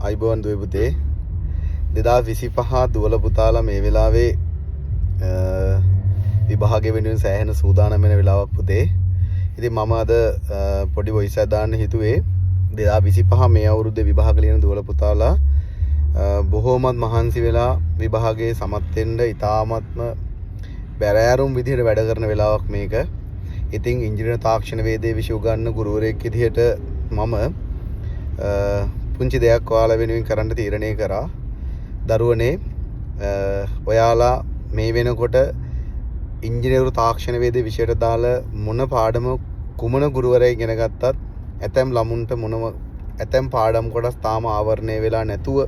අයිබෝන් දුවේ පුතේ 2025 දුවල පුතාලා මේ වෙලාවේ විභාගය වෙනුවෙන් සෑහෙන සූදානම් වෙන වෙලාවක් පුතේ. ඉතින් මම අද පොඩි වොයිස් එකක් දාන්න හිතුවේ 2025 මේ අවුරුද්දේ විභාග ලියන දුවල පුතාලා බොහෝමත් මහන්සි වෙලා විභාගයේ සමත් වෙන්න ඉතාමත්ම බැරෑරුම් විදිහට වැඩ කරන වෙලාවක් මේක. ඉතින් ඉංජිනේරු තාක්ෂණ වේදේ විෂය උගන්වන ගුරුවරයෙක් විදිහට මම පුංචි දෙයක් ඔයාලා වෙනුවෙන් කරන්න තීරණය කරා. දරුවනේ ඔයාලා මේ වෙනකොට ඉංජිනේරු තාක්ෂණ වේදේ විෂයට දාලා මොන පාඩම කුමන ගුරුවරයෙක් ඉගෙන ගත්තත් ඇතැම් ළමුන්ට ඇතැම් පාඩම් කොටස් තාම ආවරණය වෙලා නැතුව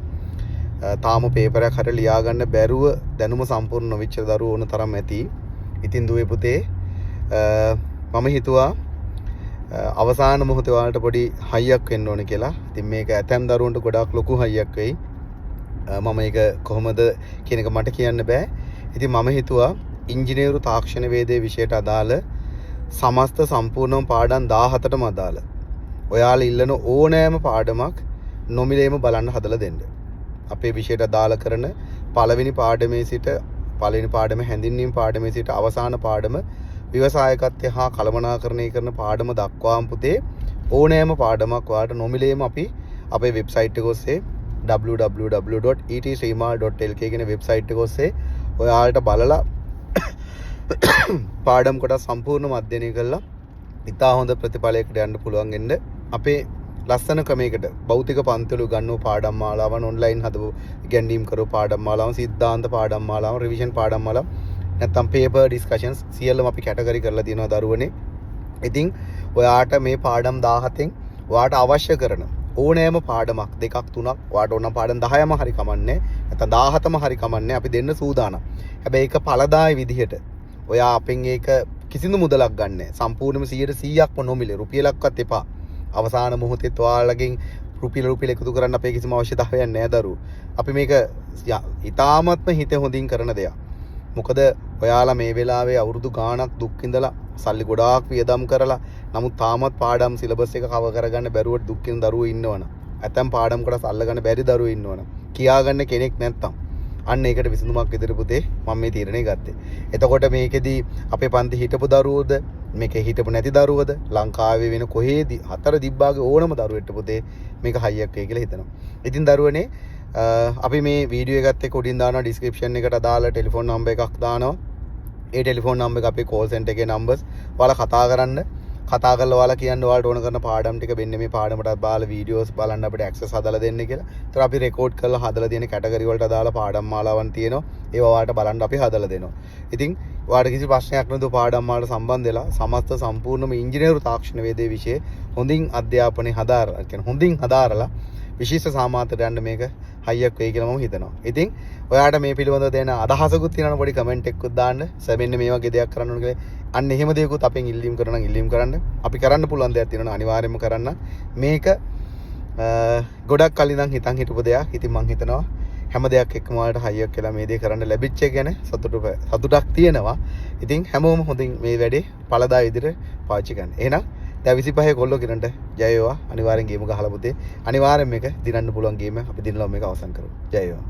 තාම පේපරයක් හරියට ලියා ගන්න බැරුව දැනුම සම්පූර්ණ නොවිච්ච දරුවෝ ඕන තරම් ඇති. ඉතින් දුවේ පුතේ මම හිතුවා අවසාන මොහොතේ ඔයාලට පොඩි හයියක් වෙන්න ඕනේ කියලා. ඉතින් මේක ඇතැම් දරුවන්ට ගොඩාක් ලොකු හයියක් වෙයි. මම ඒක කොහොමද කියන එක මට කියන්න බෑ. ඉතින් මම හිතුවා ඉංජිනේරු තාක්ෂණ වේදේ විෂයට අදාළ සමස්ත සම්පූර්ණම පාඩම් 17ටම අදාළ ඔයාලා ඉල්ලන ඕනෑම පාඩමක් නොමිලේම බලන්න හදලා දෙන්න. අපේ විෂයට අදාළ කරන පළවෙනි පාඩමේ සිට පළවෙනි පාඩම හැඳින්වීම පාඩමේ සිට අවසාන පාඩම ව්‍යවසායකත්වය හා කළමනාකරණය කරන පාඩම දක්වාම පුතේ ඕනෑම පාඩමක් ඔයාලට නොමිලේම අපි අපේ වෙබ්සයිට් එක ඔස්සේ www.etshrimal.lk කියන වෙබ්සයිට් එක ඔස්සේ ඔයාලට බලලා පාඩම් කොටස් සම්පූර්ණව අධ්‍යයනය කරලා ඉතා හොඳ ප්‍රතිඵලයකට යන්න පුළුවන් වෙන්න අපේ ලස්සන ක්‍රමයකට භෞතික පන්තිවල උගන්වපු පාඩම් මාලාවන් ඔන්ලයින් හදපු ඉගැන්වීම් කරපු පාඩම් මාලාවන් සිද්ධාන්ත පාඩම් මාලාවන් රිවිෂන් පාඩම් මාලාවන් නැත්නම් පේපර් ඩිස්කෂන්ස් සියල්ලම අපි කැටගරි කරලා තියෙනවා දරුවනේ. ඉතින් ඔයාට මේ පාඩම් 17න් ඔයාට අවශ්‍ය කරන ඕනෑම පාඩමක් දෙකක් තුනක් ඔයාට ඕන පාඩම් 10ම හරි කමන්නේ නැත්නම් 17ම හරි කමන්නේ අපි දෙන්න සූදානම්. හැබැයි ඒක ඵලදායි විදිහට ඔයා අපෙන් ඒක කිසිදු මුදලක් ගන්න නැහැ. සම්පූර්ණයෙන්ම 100%ක්ම නොමිලේ රුපියලක්වත් එපා. අවසාන මොහොතේ ඔයාලගෙන් රුපියල එකතු කරන්න අපේ කිසිම අවශ්‍යතාවයක් නැහැ දරුවෝ. අපි මේක ඉතාමත්ම හිත හොඳින් කරන දෙයක්. මොකද ඔයාලා මේ වෙලාවේ අවුරුදු ගාණක් දුක් විඳලා සල්ලි ගොඩාක් වියදම් කරලා නමුත් තාමත් පාඩම් සිලබස් එක කවර් කරගන්න බැරුව දුක් විඳ දරුවෝ ඉන්නවනම් ඇතම් පාඩම් කොටස් අල්ලගන්න බැරි දරුවෝ ඉන්නවනම් කියාගන්න කෙනෙක් නැත්තම් අන්න ඒකට විසඳුමක් විදිහට පුතේ මම මේ තීරණය ගත්තේ. එතකොට මේකෙදී අපේ පන්ති හිටපු දරුවෝද මේකේ හිටපු නැති දරුවෝද ලංකාවේ වෙන කොහේදී හතර දිබ්බාගේ ඕනම දරුවෙක්ට පුතේ මේක හයියක් වෙයි කියලා හිතනවා. ඉතින් දරුවනේ අපි මේ වීඩියෝ එකත් එක්ක උඩින් දානවා ඩිස්ක්‍රිප්ෂන් එකට අදාළ ටෙලිෆෝන් නම්බර් එකක් දානවා. ඒ ටෙලිෆෝන් නම්බර් එක අපේ කෝල් සෙන්ටර් එකේ නම්බර්ස්. ඔයාලා කතා කරලා ඔයාලා කියන්න ඔයාලට ඕන කරන පාඩම් ටික මෙන්න මේ පාඩමට අදාළ වීඩියෝස් බලන්න අපිට ඇක්සස් හදලා දෙන්න කියලා. ඒතර අපි රෙකෝඩ් කරලා හදලා තියෙන කැටගරි වලට අදාළ පාඩම් මාලාවන් තියෙනවා. ඒවා ඔයාලට බලන්න අපි හදලා දෙනවා. ඉතින් ඔයාලට කිසි ප්‍රශ්නයක් නැතුව පාඩම් වලට සම්බන්ධ වෙලා සමස්ත සම්පූර්ණම ඉංජිනේරු තාක්ෂණ වේදේ විෂය හොඳින් අධ්‍යාපනය හොඳින් හදාරලා විශේෂ සාමාන්‍යයට යන්න මේක හයියක් වෙයි කියලා මම හිතනවා. ඉතින් ඔයාට මේ පිළිබඳව දෙන අදහසකුත් තියෙනවා පොඩි කමෙන්ට් එකකුත් දාන්න. සැබෙන්න මේ වගේ දෙයක් කරන්න ඕන කියලා. අන්න එහෙම දෙයක්කුත් අපෙන් ඉල්ලීම් කරනවා නම් ඉල්ලීම් කරන්න. අපි කරන්න පුළුවන් දෙයක් තියෙනවා අනිවාර්යයෙන්ම කරන්න. මේක ගොඩක් කලින් ඉඳන් හිතන් හිටපු දෙයක්. ඉතින් මම හිතනවා හැම දෙයක් එක්කම ඔයාලට හයියක් කියලා මේ දේ කරන්න ලැබිච්ච එක ගැන සතුටක් තියෙනවා. ඉතින් හැමෝම හොඳින් මේ වැඩේ පළදා විදිහට පාවිච්චි කරන්න. එහෙනම් දැන් 25 කොල්ලෝ කිරන්ට ජය වේවා. අනිවාර්යෙන් ගේම ගහලා පුතේ. අනිවාර්යෙන් මේක දිනන්න පුළුවන් ගේම අපි දිනලා මේක අවසන් කරමු. ජය වේවා.